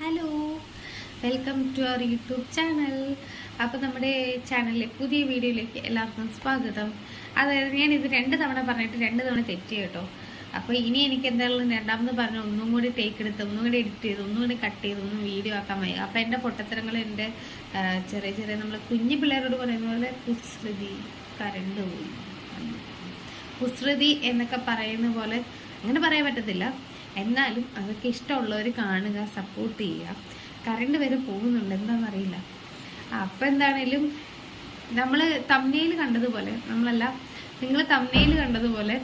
Hello, welcome to our YouTube channel. അപ്പോൾ നമ്മുടെ ചാനലിലെ പുതിയ വീഡിയോയിലേക്ക് എല്ലാവർക്കും സ്വാഗതം. അതായത് ഞാനിത് 2 തവണ പറഞ്ഞിട്ട് 2 തവണ തെറ്റി കേട്ടോ. അപ്പോൾ ഇനി എനിക്ക് എന്തായാലും രണ്ടാമത് പറഞ്ഞ ഒന്നും കൂടി ടേക്ക് എടുത്ത് ഒന്നും കൂടി എഡിറ്റ് ചെയ്ത് ഒന്നും കൂടി കട്ട് ചെയ്ത് ഒന്നും വീഡിയോ ആക്കാൻ വയ്യ. അപ്പോൾ എൻ്റെ പൊട്ടത്തരങ്ങൾ എൻ്റെ ചെറിയ ചെറിയ നമ്മൾ കുഞ്ഞു പിള്ളേരോട് പറയുന്ന പോലെ കുസൃതി കരണ്ട് പോയി കുസൃതി എന്നൊക്കെ പറയുന്ന പോലെ അങ്ങനെ പറയാൻ പറ്റത്തില്ല. എന്നാലും അതൊക്കെ ഇഷ്ടമുള്ളവർ കാണുക, സപ്പോർട്ട് ചെയ്യുക. കറണ്ട് വരെ പോകുന്നുണ്ട്, എന്താണെന്നറിയില്ല. അപ്പം എന്താണേലും നമ്മൾ തംബ്നെയിൽ കണ്ടതുപോലെ, നമ്മളല്ല നിങ്ങൾ തംബ്നെയിൽ കണ്ടതുപോലെ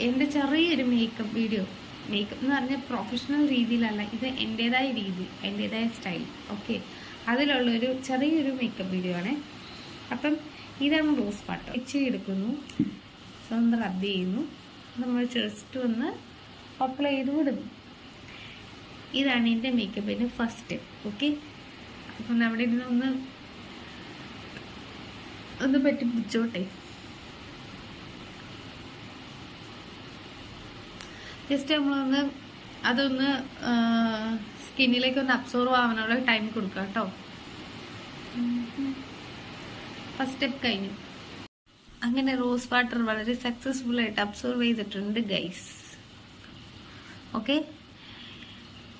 എൻ്റെ ചെറിയൊരു മേക്കപ്പ് വീഡിയോ, മേക്കപ്പ് എന്ന് പറഞ്ഞാൽ പ്രൊഫഷണൽ രീതിയിലല്ല, ഇത് എൻ്റേതായ രീതി, എൻ്റേതായ സ്റ്റൈൽ, ഓക്കെ, അതിലുള്ളൊരു ചെറിയൊരു മേക്കപ്പ് വീഡിയോ ആണ്. അപ്പം ഇതാണ് റോസ് വാട്ടർ. ഇച്ചിരി എടുക്കുന്നു, സ്വന്തം റബ്ബ് ചെയ്യുന്നു, നമ്മൾ ജസ്റ്റ് ഒന്ന് അപ്ലൈ ചെയ്ത് വിടുന്നു. ഇതാണ് എൻ്റെ മേക്കപ്പിൻ്റെ ഫസ്റ്റ് സ്റ്റെപ്പ്, ഓക്കെ. അപ്പം നമ്മുടെ ഇതിനൊന്ന് പറ്റി പിടിച്ചോട്ടെ. ജസ്റ്റ് നമ്മളൊന്ന് അതൊന്ന് സ്കിന്നിലേക്ക് ഒന്ന് അബ്സോർവ് ആവാനുള്ള ടൈം കൊടുക്കുക കേട്ടോ. ഫസ്റ്റ് സ്റ്റെപ്പ് കഴിഞ്ഞു. അങ്ങനെ റോസ് വാട്ടർ വളരെ സക്സസ്ഫുൾ ആയിട്ട് അബ്സോർവ് ചെയ്തിട്ടുണ്ട് ഗൈസ്, ഓക്കെ.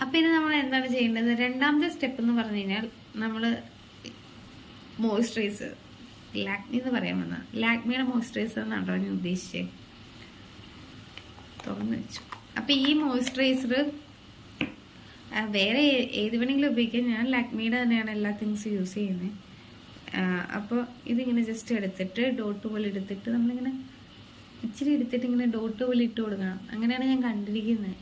അപ്പം ഇനി നമ്മൾ എന്താണ് ചെയ്യേണ്ടത്? രണ്ടാമത്തെ സ്റ്റെപ്പ് എന്ന് പറഞ്ഞു കഴിഞ്ഞാൽ നമ്മൾ മോയ്സ്ചറൈസർ, ലാക്മി എന്ന് പറയാൻ വന്ന ലാക്മിയുടെ മോയ്സ്ചറൈസർ എന്നാണോ ഞാൻ ഉദ്ദേശിച്ചത്. തുറന്നു വെച്ചു. അപ്പം ഈ മോയ്സ്ചറൈസർ വേറെ ഏത് വേണമെങ്കിലും ഉപയോഗിക്കാം. ഞാൻ ലാക്മിയുടെ തന്നെയാണ് എല്ലാ തിങ്സും യൂസ് ചെയ്യുന്നത്. അപ്പോൾ ഇതിങ്ങനെ ജസ്റ്റ് എടുത്തിട്ട് ഡോട്ട് പോലെ എടുത്തിട്ട് നമ്മളിങ്ങനെ ഇച്ചിരി എടുത്തിട്ട് ഇങ്ങനെ ഡോട്ട് പോലെ ഇട്ട് കൊടുക്കണം. അങ്ങനെയാണ് ഞാൻ കണ്ടിരിക്കുന്നത്.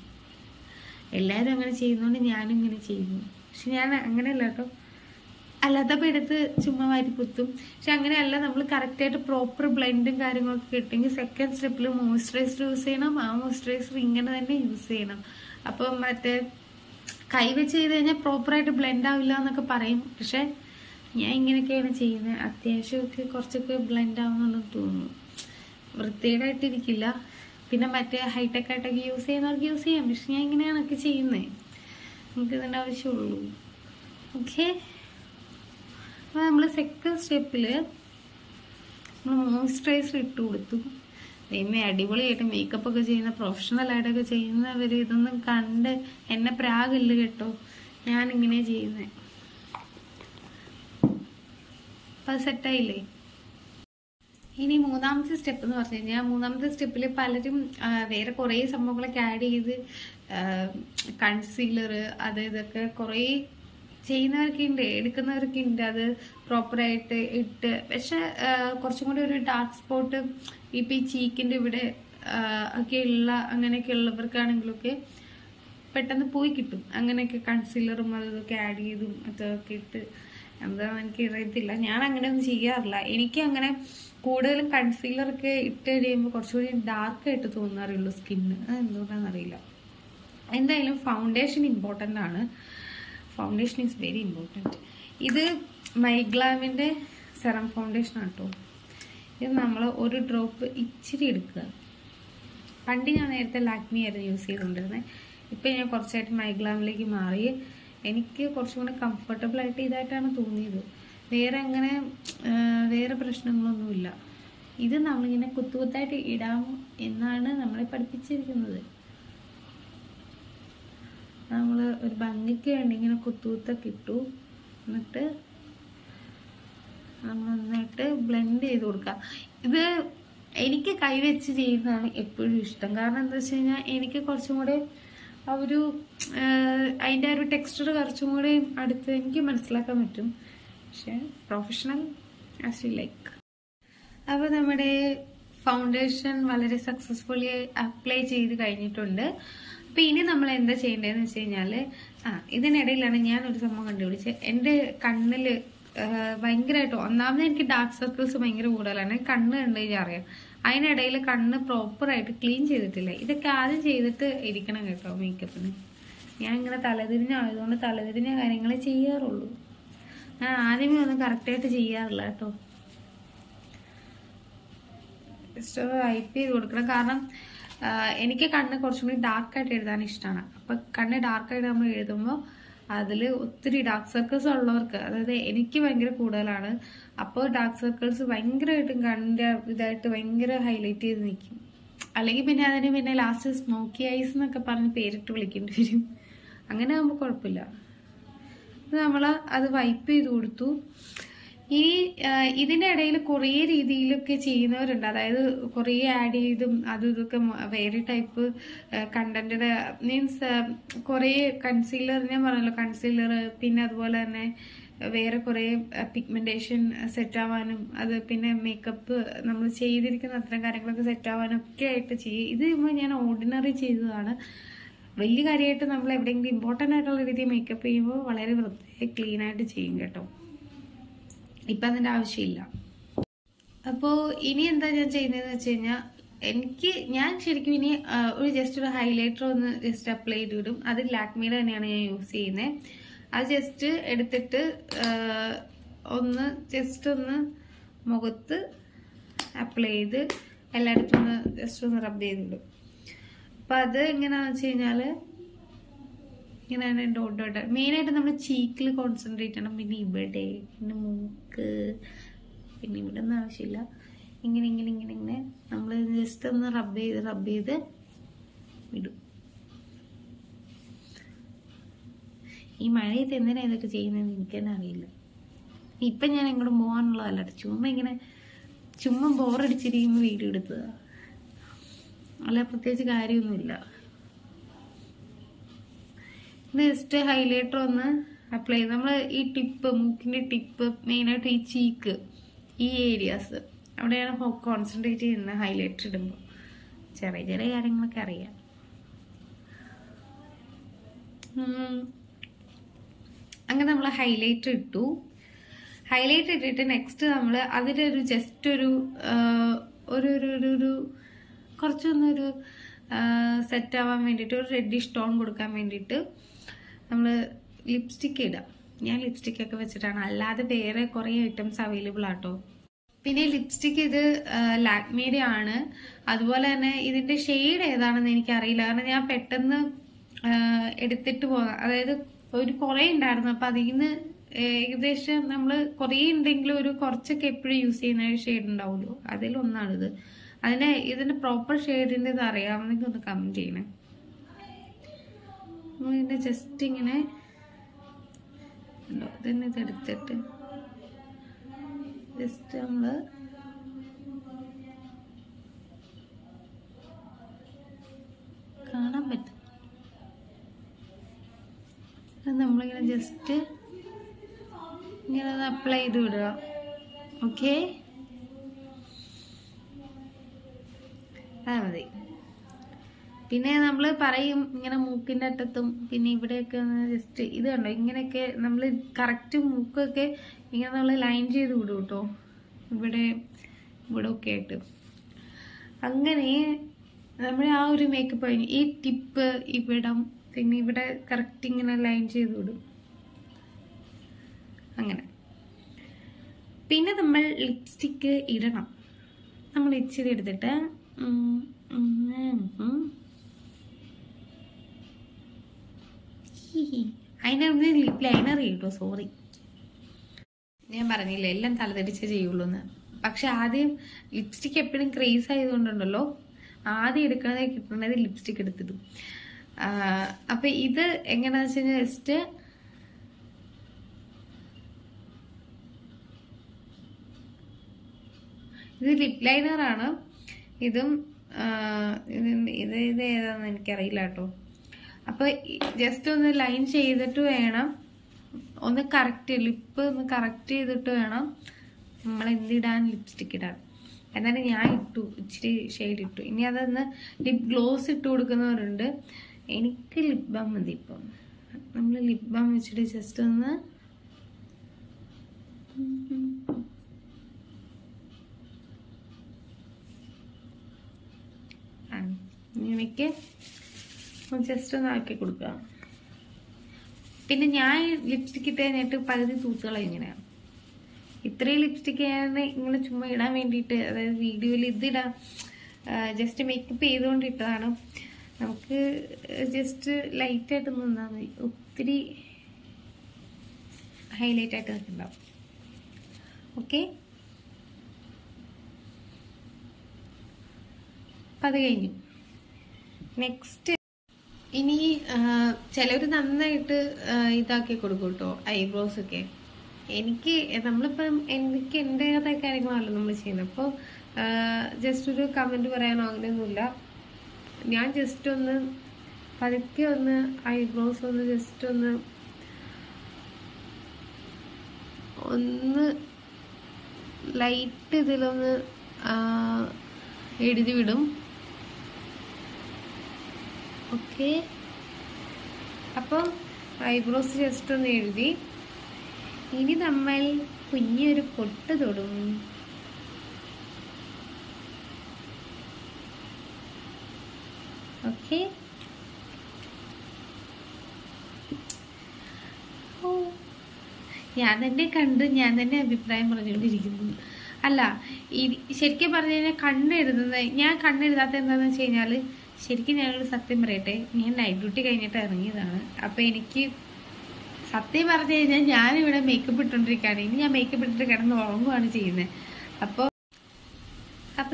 എല്ലാവരും അങ്ങനെ ചെയ്യുന്നതുകൊണ്ട് ഞാനും ഇങ്ങനെ ചെയ്യുന്നു. പക്ഷെ ഞാൻ അങ്ങനെയല്ല കേട്ടോ, അല്ലാത്തപ്പോൾ എടുത്ത് ചുമ്മാ വാരി കുത്തും. പക്ഷെ അങ്ങനെയല്ല, നമ്മൾ കറക്റ്റായിട്ട് പ്രോപ്പർ ബ്ലെൻഡും കാര്യങ്ങളൊക്കെ കിട്ടുമെങ്കിൽ സെക്കൻഡ് സ്റ്റെപ്പിൽ മോയ്സ്ചറൈസർ യൂസ് ചെയ്യണം. ആ മോയ്സ്ചറൈസർ ഇങ്ങനെ തന്നെ യൂസ് ചെയ്യണം. അപ്പം മറ്റേ കൈവച്ച് ചെയ്ത് കഴിഞ്ഞാൽ പ്രോപ്പറായിട്ട് ബ്ലെൻഡ് ആവില്ല എന്നൊക്കെ പറയും. പക്ഷെ ഞാൻ ഇങ്ങനെയൊക്കെയാണ് ചെയ്യുന്നത്. അത്യാവശ്യമൊക്കെ കുറച്ചൊക്കെ ബ്ലെൻഡ് ആവുമെന്ന് തോന്നുന്നു. വൃത്തികേടായിട്ടിരിക്കില്ല. പിന്നെ മറ്റേ ഹൈടെക് ആയിട്ടൊക്കെ യൂസ് ചെയ്യുന്നവർക്ക് യൂസ് ചെയ്യാം. പക്ഷെ ഞാൻ ഇങ്ങനെയാണൊക്കെ ചെയ്യുന്നത്. നമുക്ക് ഇതിൻ്റെ ആവശ്യമുള്ളൂ, ഓക്കെ. അപ്പോൾ നമ്മൾ സെക്കൻഡ് സ്റ്റെപ്പിൽ നമ്മൾ മോയ്സ്ചറൈസർ ഇട്ട് കൊടുത്തു. ദൈവമേ, അടിപൊളിയായിട്ട് മേക്കപ്പ് ഒക്കെ ചെയ്യുന്ന പ്രൊഫഷണലായിട്ടൊക്കെ ചെയ്യുന്നവർ ഇതൊന്നും കണ്ട് എന്നെ പ്രാഗില്ല കേട്ടോ. ഞാനിങ്ങനെ ചെയ്യുന്നത്. അപ്പം അത് സെറ്റായില്ലേ? ഇനി മൂന്നാമത്തെ സ്റ്റെപ്പ് എന്ന് പറഞ്ഞു കഴിഞ്ഞാൽ, മൂന്നാമത്തെ സ്റ്റെപ്പിൽ പലരും വേറെ കുറേ സംഭവങ്ങളൊക്കെ ആഡ് ചെയ്ത് കൺസീലർ അത് ഇതൊക്കെ കുറേ ചെയ്യുന്നവരൊക്കെ ഉണ്ട്, എടുക്കുന്നവരൊക്കെ ഉണ്ട്. അത് പ്രോപ്പറായിട്ട് ഇട്ട്, പക്ഷെ കുറച്ചും കൂടി ഒരു ഡാർക്ക് സ്പോട്ട് ഇപ്പം ഈ ചീക്കിൻ്റെ ഇവിടെ ഒക്കെയുള്ള അങ്ങനെയൊക്കെ ഉള്ളവർക്കാണെങ്കിലൊക്കെ പെട്ടെന്ന് പോയി കിട്ടും. അങ്ങനെയൊക്കെ കൺസീലറും അതൊക്കെ ആഡ് ചെയ്തും അതൊക്കെ ഇട്ട്, എന്താണെന്ന് എനിക്ക് അറിയത്തില്ല. ഞാൻ അങ്ങനെ ഒന്നും ചെയ്യാറില്ല. എനിക്ക് അങ്ങനെ കൂടുതലും കൺസീലറൊക്കെ ഇട്ട് കഴിയുമ്പോൾ കുറച്ചുകൂടി ഡാർക്കായിട്ട് തോന്നാറുള്ളൂ സ്കിന്ന്. അത് എന്തുകൊണ്ടാണെന്നറിയില്ല. എന്തായാലും ഫൗണ്ടേഷൻ ഇമ്പോർട്ടൻ്റ് ആണ്. Foundation is very important. ഇത് മൈഗ്ലാമിൻ്റെ സെറം ഫൗണ്ടേഷൻ ആണ് കേട്ടോ. ഇത് നമ്മൾ ഒരു ഡ്രോപ്പ് ഇച്ചിരി എടുക്കുക. പണ്ട് ഞാൻ നേരത്തെ ലാക്മി ആയിരുന്നു യൂസ് ചെയ്തുകൊണ്ടിരുന്നത്. ഇപ്പം ഞാൻ കുറച്ചായിട്ട് മൈഗ്ലാമിലേക്ക് മാറി. എനിക്ക് കുറച്ചും കൂടെ കംഫർട്ടബിൾ ആയിട്ട് ഇതായിട്ടാണ് തോന്നിയത്. വേറെ അങ്ങനെ വേറെ പ്രശ്നങ്ങളൊന്നുമില്ല. ഇത് നമ്മളിങ്ങനെ കുത്തുകുത്തായിട്ട് ഇടാം എന്നാണ് നമ്മളെ പഠിപ്പിച്ചിരിക്കുന്നത്. നമ്മൾ ഒരു ഭംഗിക്ക് വേണ്ടി ഇങ്ങനെ കുത്തുകുത്തൊക്കെ ഇട്ടു. എന്നിട്ട് നമ്മൾ നന്നായിട്ട് ബ്ലെൻഡ് ചെയ്ത് കൊടുക്കുക. ഇത് എനിക്ക് കൈവച്ച് ചെയ്യുന്നതാണ് എപ്പോഴും ഇഷ്ടം. കാരണം എന്താ വെച്ച് കഴിഞ്ഞാൽ എനിക്ക് കുറച്ചും കൂടെ ആ ഒരു അതിൻ്റെ ഒരു ടെക്സ്ചർ കുറച്ചും കൂടി അടുത്ത് എനിക്ക് മനസ്സിലാക്കാൻ പറ്റും. പക്ഷെ പ്രൊഫഷണൽ ആസ് യു ലൈക്ക്. അപ്പോൾ നമ്മുടെ ഫൗണ്ടേഷൻ വളരെ സക്സസ്ഫുള്ളി അപ്ലൈ ചെയ്ത് കഴിഞ്ഞിട്ടുണ്ട്. അപ്പോൾ ഇനി നമ്മൾ എന്താ ചെയ്യേണ്ടതെന്ന് വെച്ച് കഴിഞ്ഞാൽ, ഇതിനിടയിലാണ് ഞാനൊരു സംഭവം കണ്ടുപിടിച്ചത്. എൻ്റെ കണ്ണിൽ ഭയങ്കരമായിട്ട്, ഒന്നാമത് എനിക്ക് ഡാർക്ക് സർക്കിൾസ് ഭയങ്കര കൂടുതലാണ്. കണ്ണ് കണ്ടു കഴിഞ്ഞാൽ അറിയാം. അതിനിടയിൽ കണ്ണ് പ്രോപ്പറായിട്ട് ക്ലീൻ ചെയ്തിട്ടില്ല. ഇതൊക്കെ ആദ്യം ചെയ്തിട്ട് ഇരിക്കണം കേട്ടോ മേക്കപ്പിന്. ഞാൻ ഇങ്ങനെ തലതിരിഞ്ഞായതുകൊണ്ട് തലതിരിഞ്ഞ കാര്യങ്ങളെ ചെയ്യാറുള്ളൂ. ഞാൻ ആദ്യമേ ഒന്നും കറക്റ്റായിട്ട് ചെയ്യാറില്ല കേട്ടോ. ജസ്റ്റ് വൈപ്പ് ചെയ്ത് കൊടുക്കണം. കാരണം എനിക്ക് കണ്ണ് കുറച്ചും കൂടി ഡാർക്കായിട്ട് എഴുതാൻ ഇഷ്ടമാണ്. അപ്പൊ കണ്ണ് ഡാർക്കായിട്ട് നമ്മൾ എഴുതുമ്പോൾ അതിൽ ഒത്തിരി ഡാർക്ക് സർക്കിൾസ് ഉള്ളവർക്ക്, അതായത് എനിക്ക് ഭയങ്കര കൂടുതലാണ്, അപ്പോൾ ഡാർക്ക് സർക്കിൾസ് ഭയങ്കരമായിട്ടും കണ്ണിന്റെ ഇതായിട്ട് ഭയങ്കര ഹൈലൈറ്റ് ചെയ്ത് നിൽക്കും. അല്ലെങ്കിൽ പിന്നെ അതിന് പിന്നെ ലാസ്റ്റ് സ്മോക്കി ഐസ് എന്നൊക്കെ പറഞ്ഞ് പേരിട്ട് വിളിക്കേണ്ടി വരും. അങ്ങനെ ആകുമ്പോൾ കുഴപ്പമില്ല. നമ്മൾ അത് വൈപ്പ് ചെയ്ത് കൊടുത്തു. ഇനി ഇതിന്റെ ഇടയിൽ കുറേ രീതിയിലൊക്കെ ചെയ്യുന്നവരുണ്ട്. അതായത് കുറേ ആഡ് ചെയ്തും അതും ഇതൊക്കെ വേറെ ടൈപ്പ് കണ്ടന്റിന്റെ മീൻസ് കുറേ കൺസീലർ, ഞാൻ പറഞ്ഞല്ലോ കൺസീലർ, പിന്നെ അതുപോലെ തന്നെ വേറെ കുറേ പിഗ്മെന്റേഷൻ സെറ്റ് ആവാനും അത് പിന്നെ മേക്കപ്പ് നമ്മൾ ചെയ്തിരിക്കുന്ന അത്തരം കാര്യങ്ങളൊക്കെ സെറ്റ് ആവാനും ഒക്കെ ആയിട്ട് ചെയ്യും. ഇത് ഞാൻ ഓർഡിനറി ചെയ്തതാണ്. വലിയ കാര്യമായിട്ട് നമ്മൾ എവിടെയെങ്കിലും ഇമ്പോർട്ടൻ്റ് ആയിട്ടുള്ള രീതിയിൽ മേക്കപ്പ് ചെയ്യുമ്പോൾ വളരെ വൃത്തിയായി ക്ലീൻ ആയിട്ട് ചെയ്യും കേട്ടോ. ഇപ്പം അതിൻ്റെ ആവശ്യമില്ല. അപ്പോൾ ഇനി എന്താ ഞാൻ ചെയ്യുന്നതെന്ന് വെച്ച് കഴിഞ്ഞാൽ, ഞാൻ ശരിക്കും ഇനി ഒരു ജസ്റ്റ് ഒരു ഹൈലൈറ്റർ ഒന്ന് ജസ്റ്റ് അപ്ലൈ ചെയ്ത് വിടും. അത് ലാക്മിയുടെ തന്നെയാണ് ഞാൻ യൂസ് ചെയ്യുന്നത്. അത് ജസ്റ്റ് എടുത്തിട്ട് ഒന്ന് മുഖത്ത് അപ്ലൈ ചെയ്ത് എല്ലായിടത്തും ഒന്ന് ജസ്റ്റ് ഒന്ന് റബ്ബ് ചെയ്ത് വിടും. അപ്പൊ അത് എങ്ങനെയാണെന്ന് വെച്ച് കഴിഞ്ഞാല് ഇങ്ങനെയാണ് ഡോട്ട്. മെയിനായിട്ട് നമ്മൾ ചീക്കിൽ കോൺസെൻട്രേറ്റ് ചെയ്യണം. പിന്നെ ഇവിടെ, പിന്നെ മൂക്ക്, പിന്നെ ഇവിടെ ഒന്നും ആവശ്യമില്ല. ഇങ്ങനെ നമ്മൾ ജസ്റ്റ് ഒന്ന് റബ്ബ് ചെയ്ത് വിടും. ഈ മഴയത്ത് എന്തിനാ ഇതൊക്കെ ചെയ്യുന്നതെന്ന് എനിക്ക് തന്നെ അറിയില്ല. ഇപ്പം ഞാൻ എങ്ങോട്ടും പോകാനുള്ളതല്ല, ചുമ്മാ ബോറടിച്ചിരിക്കുമ്പോൾ വീഡിയോ എടുത്തതാ, അല്ല പ്രത്യേകിച്ച് കാര്യമൊന്നുമില്ല. ജസ്റ്റ് ഹൈലൈറ്റർ ഒന്ന് അപ്ലൈ ചെയ്ത് നമ്മൾ ഈ ടിപ്പ്, മൂക്കിന്റെ ടിപ്പ്, മെയിനായിട്ട് ഈ ചീക്ക്, ഈ ഏരിയാസ് അവിടെയാണ് കോൺസെൻട്രേറ്റ് ചെയ്യുന്നത് ഹൈലൈറ്റർ ഇടുമ്പോൾ. ചെറിയ കാര്യങ്ങളൊക്കെ അറിയാം. അങ്ങനെ നമ്മൾ ഹൈലൈറ്റർ ഇട്ടു. ഹൈലൈറ്റർ ഇട്ടിട്ട് നെക്സ്റ്റ് നമ്മൾ അതിൻ്റെ ഒരു ജസ്റ്റ് ഒരു കുറച്ചൊന്നൊരു സെറ്റ് ആവാൻ വേണ്ടിയിട്ട്, ഒരു റെഡിഷ് ടോൺ കൊടുക്കാൻ വേണ്ടിയിട്ട് നമ്മൾ ലിപ്സ്റ്റിക്ക് ഇടാം. ഞാൻ ലിപ്സ്റ്റിക്കൊക്കെ വെച്ചിട്ടാണ്, അല്ലാതെ വേറെ കുറേ ഐറ്റംസ് അവൈലബിൾ ആട്ടോ. പിന്നെ ലിപ്സ്റ്റിക്ക് ഇത് ലാക്മിയുടെ ആണ്. അതുപോലെ തന്നെ ഇതിന്റെ ഷെയ്ഡ് ഏതാണെന്ന് എനിക്കറിയില്ല, കാരണം ഞാൻ പെട്ടെന്ന് എടുത്തിട്ട് പോകാം. അതായത് ഒരു കുറേ ഉണ്ടായിരുന്നു, അപ്പൊ അതിൽ നിന്ന് ഏകദേശം നമ്മൾ കുറേ ഉണ്ടെങ്കിലും ഒരു കുറച്ചൊക്കെ എപ്പോഴും യൂസ് ചെയ്യുന്ന ഒരു ഷെയ്ഡ് ഉണ്ടാവുമല്ലോ, അതിലൊന്നാണിത്. ഇതിന്റെ പ്രോപ്പർ ഷെയ്ഡിന്റെ ഇത് അറിയാമെന്നെങ്കിൽ ഒന്ന് കമന്റ് ചെയ്യണേ. ഇതിന്റെ ജസ്റ്റ് ഇങ്ങനെ ഇതിന് ഇതെടുത്തിട്ട് ജസ്റ്റ് നമ്മള് കാണാൻ പറ്റും. നമ്മളിങ്ങനെ ജസ്റ്റ് ഇങ്ങനെ അപ്ലൈ ചെയ്ത് വിടുക. ഓക്കെ, മതി. പിന്നെ നമ്മൾ പറയും ഇങ്ങനെ മൂക്കിന്റെ അറ്റത്തും പിന്നെ ഇവിടെയൊക്കെ ജസ്റ്റ് ഇത് കണ്ടോ, ഇങ്ങനെയൊക്കെ നമ്മൾ കറക്റ്റ് മൂക്കൊക്കെ ഇങ്ങനെ നമ്മൾ ലൈൻ ചെയ്ത് വിടും കേട്ടോ, ഇവിടെ ഒക്കെ ആയിട്ട്. അങ്ങനെ നമ്മൾ ആ ഒരു മേക്കപ്പ് കഴിഞ്ഞു. ഈ ടിപ്പ് ഇവിടം പിന്നെ ഇവിടെ കറക്റ്റ് ഇങ്ങനെ ലൈൻ ചെയ്ത് വിടും. അങ്ങനെ പിന്നെ നമ്മൾ ലിപ്സ്റ്റിക്ക് ഇടണം. നമ്മൾ ഇച്ചിരി എടുത്തിട്ട് അതിനൊന്ന് ലിപ് ലൈനർ ചെയ്യട്ടോ. സോറി, ഞാൻ പറഞ്ഞില്ല എല്ലാം തലതെരിച്ചേ ചെയ്യുള്ളൂ എന്ന്. പക്ഷെ ആദ്യം ലിപ്സ്റ്റിക്ക് എപ്പോഴും ക്രേസ് ആയതുകൊണ്ടുണ്ടല്ലോ, ആദ്യം എടുക്കുന്നത് കിട്ടുന്നത് ലിപ്സ്റ്റിക്ക് എടുത്തിടും. അപ്പൊ ഇത് എങ്ങനെയാന്ന് വെച്ച് കഴിഞ്ഞാൽ ജസ്റ്റ് ഇത് ലിപ് ലൈനർ ആണ്. ഇത് ഏതാണെന്ന് എനിക്കറിയില്ല കേട്ടോ. അപ്പൊ ജസ്റ്റ് ഒന്ന് ലൈൻ ചെയ്തിട്ട് വേണം, ഒന്ന് കറക്റ്റ് ലിപ്പ് ഒന്ന് കറക്റ്റ് ചെയ്തിട്ട് വേണം നമ്മൾ എന്തിടാൻ, ലിപ്സ്റ്റിക്ക് ഇടാൻ. എന്നാലും ഞാൻ ഇട്ടു, ഇച്ചിരി ഷെയ്ഡ് ഇട്ടു. ഇനി അതൊന്ന് ലിപ് ഗ്ലോസ് ഇട്ട് കൊടുക്കുന്നവരുണ്ട്. എനിക്ക് ലിപ് ബാം മതി. ഇപ്പം നമ്മൾ ലിപ് ബാം വെച്ചിട്ട് ജസ്റ്റ് ഒന്ന് ഇങ്ങനെയൊക്കെ ജസ്റ്റ് ഒന്ന് ആക്കി കൊടുക്കുക. പിന്നെ ഞാൻ ലിപ്സ്റ്റിക്ക് ഇട്ട് കഴിഞ്ഞിട്ട് പകുതി തൂത്തുകളാണ്. ഇങ്ങനെയാണ് ഇത്രയും ലിപ്സ്റ്റിക്ക് ഇങ്ങനെ ചുമ്മാ ഇടാൻ വേണ്ടിയിട്ട്, അതായത് വീഡിയോയിൽ ഇതിടാം ജസ്റ്റ് മേക്കപ്പ് ചെയ്തുകൊണ്ടിട്ടതാണ്. നമുക്ക് ജസ്റ്റ് ലൈറ്റായിട്ട് നിന്നാൽ മതി, ഒത്തിരി ഹൈലൈറ്റ് ആയിട്ട് നിൽക്കുന്നുണ്ടാവും. ഓക്കെ, അപ്പം അത് കഴിഞ്ഞു. നെക്സ്റ്റ് ഇനി ചിലർ നന്നായിട്ട് ഇതാക്കി കൊടുക്കും കേട്ടോ ഐബ്രോസ് ഒക്കെ. നമ്മളിപ്പം എനിക്ക് എൻ്റെതായ കാര്യങ്ങളാണല്ലോ നമ്മൾ ചെയ്യുന്നത്. അപ്പോൾ ജസ്റ്റ് ഒരു കമൻറ്റ് പറയാനോ അങ്ങനെയൊന്നുമില്ല. ഞാൻ ജസ്റ്റ് ഒന്ന് പതുക്കെ ഒന്ന് ഐബ്രോസ് ഒന്ന് ജസ്റ്റ് ഒന്ന് ലൈറ്റ് ഇതിലൊന്ന് എഴുതി വിടും. ഓക്കെ, അപ്പം ഐബ്രോസ് ജസ്റ്റ് ഒന്ന് എഴുതി. ഇനി നമ്മൾ കുഞ്ഞൊരു പൊട്ട് തൊടും. ഓക്കെ, ഞാൻ തന്നെ കണ്ട് ഞാൻ തന്നെ അഭിപ്രായം പറഞ്ഞുകൊണ്ടിരിക്കുന്നു. അല്ല, ശരിക്കും പറഞ്ഞു കഴിഞ്ഞാൽ കണ്ണെഴുതുന്നത്, ഞാൻ കണ്ണെഴുതാത്ത എന്താണെന്ന് വെച്ച് കഴിഞ്ഞാൽ, ശരിക്കും ഞാനൊരു സത്യം പറയട്ടെ, ഞാൻ നൈറ്റ് ഡ്യൂട്ടി കഴിഞ്ഞിട്ട് ഇറങ്ങിയതാണ്. അപ്പം എനിക്ക് സത്യം പറഞ്ഞു കഴിഞ്ഞാൽ ഞാനിവിടെ മേക്കപ്പ് ഇട്ടുകൊണ്ടിരിക്കുകയാണ്. ഇനി ഞാൻ മേക്കപ്പ് ഇട്ടിട്ട് കിടന്ന് ഉറങ്ങുകയാണ് ചെയ്യുന്നത്. അപ്പോൾ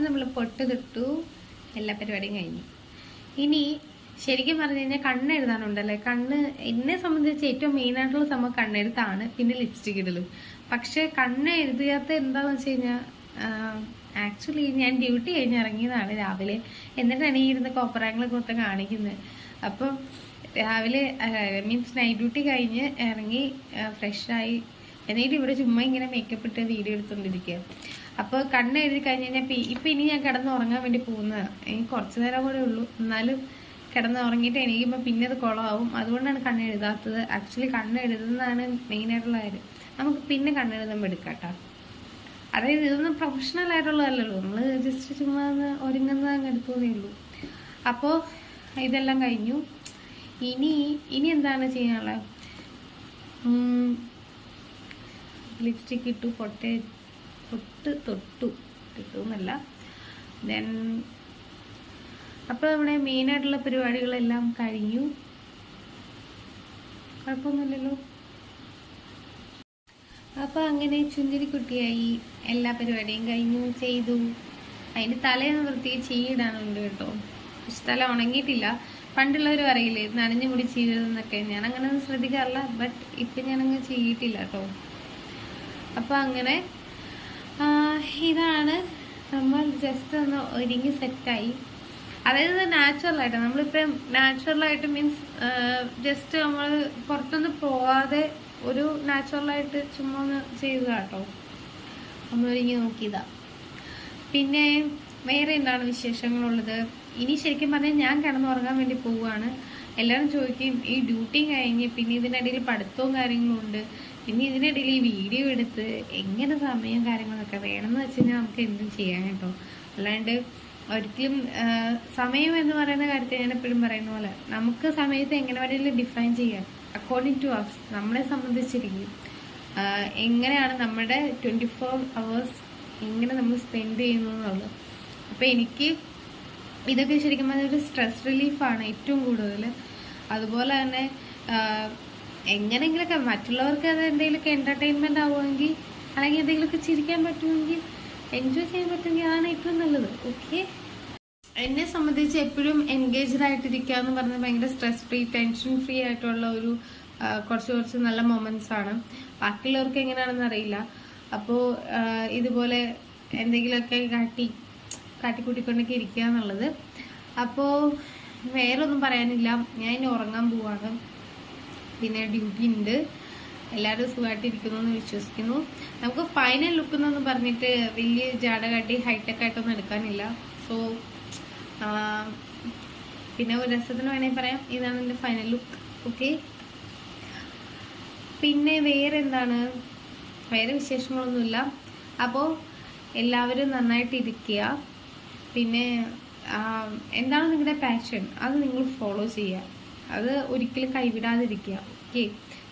നമ്മൾ പൊട്ട് തൊട്ടു, എല്ലാ പരിപാടിയും കഴിഞ്ഞു. ഇനി ശരിക്കും പറഞ്ഞു കഴിഞ്ഞാൽ കണ്ണെഴുതാനുണ്ടല്ലേ, എന്നെ സംബന്ധിച്ച് ഏറ്റവും മെയിനായിട്ടുള്ള സംഭവം കണ്ണെഴുത്താണ്, പിന്നെ ലിപ്സ്റ്റിക് ഇടലും. പക്ഷെ കണ്ണെഴുതിയാത്ത എന്താണെന്ന് വെച്ച് കഴിഞ്ഞാൽ, ആക്ച്വലി ഞാൻ ഡ്യൂട്ടി കഴിഞ്ഞ് ഇറങ്ങിയതാണ് രാവിലെ. എന്നിട്ടാണ് ഈ ഇരുന്ന് കോപ്പറാങ്ങളൊക്കെ മൊത്തം കാണിക്കുന്നത്. അപ്പം രാവിലെ മീൻസ് നൈറ്റ് ഡ്യൂട്ടി കഴിഞ്ഞ് ഇറങ്ങി ഫ്രഷായി, എന്നിട്ട് ഇവിടെ ചുമ്മാ ഇങ്ങനെ മേക്കപ്പ് ഇട്ട് വീഡിയോ എടുത്തുകൊണ്ടിരിക്കുക. അപ്പോൾ കണ്ണെഴുതി കഴിഞ്ഞ് കഴിഞ്ഞാൽ ഇപ്പം ഇനി ഞാൻ കിടന്ന് ഉറങ്ങാൻ വേണ്ടി പോകുന്നതാണ്. എനിക്ക് കുറച്ച് നേരം കൂടെ ഉള്ളൂ, എന്നാലും കിടന്ന് ഉറങ്ങിയിട്ട് എണീക്കുമ്പോൾ പിന്നെ അത് കുളമാവും. അതുകൊണ്ടാണ് കണ്ണെഴുതാത്തത്. ആക്ച്വലി കണ്ണെഴുതുന്നതാണ് മെയിനായിട്ടുള്ള കാര്യം. നമുക്ക് പിന്നെ കണ്ണെഴുതുമ്പോൾ എടുക്കാം കേട്ടോ. അതായത് ഇതൊന്നും പ്രൊഫഷണൽ ആയിട്ടുള്ളതല്ലല്ലോ, നമ്മൾ ജസ്റ്റ് ചുമ്മാ ഒരുങ്ങുന്നത് അങ്ങ് എടുക്കുന്നേ ഉള്ളൂ. അപ്പോൾ ഇതെല്ലാം കഴിഞ്ഞു. ഇനി എന്താണ് ചെയ്യാനുള്ളത്? ലിപ്സ്റ്റിക് ഇട്ടു, പൊട്ട് തൊട്ടു എന്നല്ല. ദെൻ അപ്പോൾ നമ്മുടെ മെയിനായിട്ടുള്ള പരിപാടികളെല്ലാം കഴിഞ്ഞു. കുഴപ്പമൊന്നുമില്ലല്ലോ. അപ്പോൾ അങ്ങനെ ചുന്തിരിക്കുട്ടിയായി, എല്ലാ പരിപാടിയും കഴിഞ്ഞു ചെയ്തു. അതിന് തലേന്ന് പ്രത്യേകിച്ച് ചെയ്യിടാനുണ്ട് കേട്ടോ. പക്ഷെ തല ഉണങ്ങിയിട്ടില്ല. പണ്ടുള്ളവർ പറയില്ലേ നനഞ്ഞു മുടി ചെയ്തതെന്നൊക്കെ, ഞാൻ അങ്ങനെ ഒന്നും ശ്രദ്ധിക്കാറില്ല. ബട്ട് ഇപ്പം ഞാനങ്ങ് ചെയ്തിട്ടില്ല കേട്ടോ. അപ്പോൾ അങ്ങനെ ഇതാണ് നമ്മൾ ജസ്റ്റ് ഒന്ന് ഒരുങ്ങി സെറ്റായി. അതായത് നാച്ചുറലായിട്ട്, നമ്മളിപ്പം നാച്ചുറലായിട്ട് മീൻസ് ജസ്റ്റ് നമ്മൾ പുറത്തൊന്നും പോവാതെ ഒരു നാച്ചുറലായിട്ട് ചുമ്മാ ഒന്ന് ചെയ്തതാ കേട്ടോ. നമ്മളൊരുങ്ങി നോക്കിയതാ. പിന്നെ വേറെ എന്താണ് വിശേഷങ്ങളുള്ളത്? ഇനി ശരിക്കും പറഞ്ഞാൽ ഞാൻ കിടന്നുറങ്ങാൻ വേണ്ടി പോവുകയാണ്. എല്ലാവരും ചോദിക്കും ഈ ഡ്യൂട്ടി കഴിഞ്ഞ് പിന്നെ ഇതിനിടയിൽ പഠിത്തവും കാര്യങ്ങളും ഉണ്ട്, പിന്നെ ഇതിനിടയിൽ ഈ വീഡിയോ എടുത്ത് എങ്ങനെ സമയം കാര്യങ്ങളൊക്കെ വേണമെന്ന് വെച്ച് കഴിഞ്ഞാൽ നമുക്ക് എന്തും ചെയ്യാൻ കേട്ടോ. അല്ലാണ്ട് ഒരിക്കലും സമയം എന്ന് പറയുന്ന കാര്യത്തിൽ ഞാൻ എപ്പോഴും പറയുന്ന പോലെ നമുക്ക് സമയത്ത് എങ്ങനെ വേണമെങ്കിലും ഡിഫൈൻ ചെയ്യാം അക്കോർഡിംഗ് ടു അസ്. നമ്മളെ സംബന്ധിച്ചിരിക്കും എങ്ങനെയാണ് നമ്മുടെ 24 hours എങ്ങനെ നമ്മൾ സ്പെൻഡ് ചെയ്യുന്നു എന്നുള്ളത്. അപ്പം എനിക്ക് ഇതൊക്കെ ശരിക്കും പറഞ്ഞാൽ ഒരു സ്ട്രെസ് റിലീഫാണ് ഏറ്റവും കൂടുതൽ. അതുപോലെ തന്നെ എങ്ങനെയെങ്കിലൊക്കെ മറ്റുള്ളവർക്ക് അത് എന്തെങ്കിലുമൊക്കെ എൻ്റർടൈൻമെൻ്റ് ആവുമെങ്കിൽ, അല്ലെങ്കിൽ എന്തെങ്കിലുമൊക്കെ ചിരിക്കാൻ പറ്റുമെങ്കിൽ, എൻജോയ് ചെയ്യാൻ പറ്റുമെങ്കിൽ അതാണ് ഏറ്റവും നല്ലത്. ഓക്കെ, എന്നെ സംബന്ധിച്ച് എപ്പോഴും എൻഗേജ്ഡ് ആയിട്ടിരിക്കുക എന്ന് പറഞ്ഞാൽ ഭയങ്കര സ്ട്രെസ് ഫ്രീ, ടെൻഷൻ ഫ്രീ ആയിട്ടുള്ള ഒരു കുറച്ച് നല്ല മൊമെന്റ്സ് ആണ്. ബാക്കിയുള്ളവർക്ക് എങ്ങനെയാണെന്ന് അറിയില്ല. അപ്പോൾ ഇതുപോലെ എന്തെങ്കിലുമൊക്കെ കാട്ടിക്കൂട്ടിക്കൊണ്ടൊക്കെ ഇരിക്കുക എന്നുള്ളത്. അപ്പോൾ വേറെ ഒന്നും പറയാനില്ല, ഞാൻ ഇനി ഉറങ്ങാൻ പോവാണ്. പിന്നെ ഡ്യൂട്ടി ഉണ്ട്. എല്ലാവരും സുഖമായിട്ടിരിക്കുന്നു എന്ന് വിശ്വസിക്കുന്നു. നമുക്ക് ഫൈനൽ ലുക്ക് എന്നൊന്നും പറഞ്ഞിട്ട് വലിയ ജാടകാട്ടി ഹൈടെക് ആയിട്ടൊന്നും എടുക്കാനില്ല. സോ പിന്നെ ഒരു രസത്തിന് വേണമെങ്കിൽ പറയാം, ഇതാണ് എൻ്റെ ഫൈനൽ ലുക്ക്. ഓക്കെ, പിന്നെ വേറെ എന്താണ്, വേറെ വിശേഷങ്ങളൊന്നുമില്ല. അപ്പോൾ എല്ലാവരും നന്നായിട്ട് ഇരിക്കുക. പിന്നെ എന്താണ് നിങ്ങളുടെ പാഷൻ, അത് നിങ്ങൾ ഫോളോ ചെയ്യുക. അത് ഒരിക്കലും കൈവിടാതിരിക്കുക. ഓക്കെ,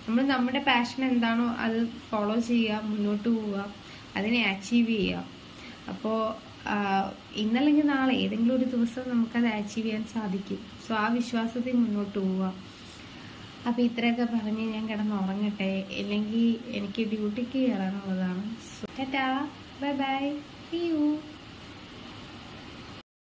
നമ്മൾ നമ്മുടെ പാഷൻ എന്താണോ അത് ഫോളോ ചെയ്യുക, മുന്നോട്ട് പോവുക, അതിനെ അച്ചീവ് ചെയ്യുക. അപ്പോൾ ഇന്നല്ലെങ്കിൽ നാളെ ഏതെങ്കിലും ഒരു ദിവസം നമുക്കത് അച്ചീവ് ചെയ്യാൻ സാധിക്കും. സോ ആ വിശ്വാസത്തിൽ മുന്നോട്ട് പോവുക. അപ്പോൾ ഇത്രയൊക്കെ പറഞ്ഞ് ഞാൻ കിടന്നുറങ്ങട്ടെ, ഇല്ലെങ്കിൽ എനിക്ക് ഡ്യൂട്ടിക്ക് കയറാനുള്ളതാണ്. So tata, bye bye, see U.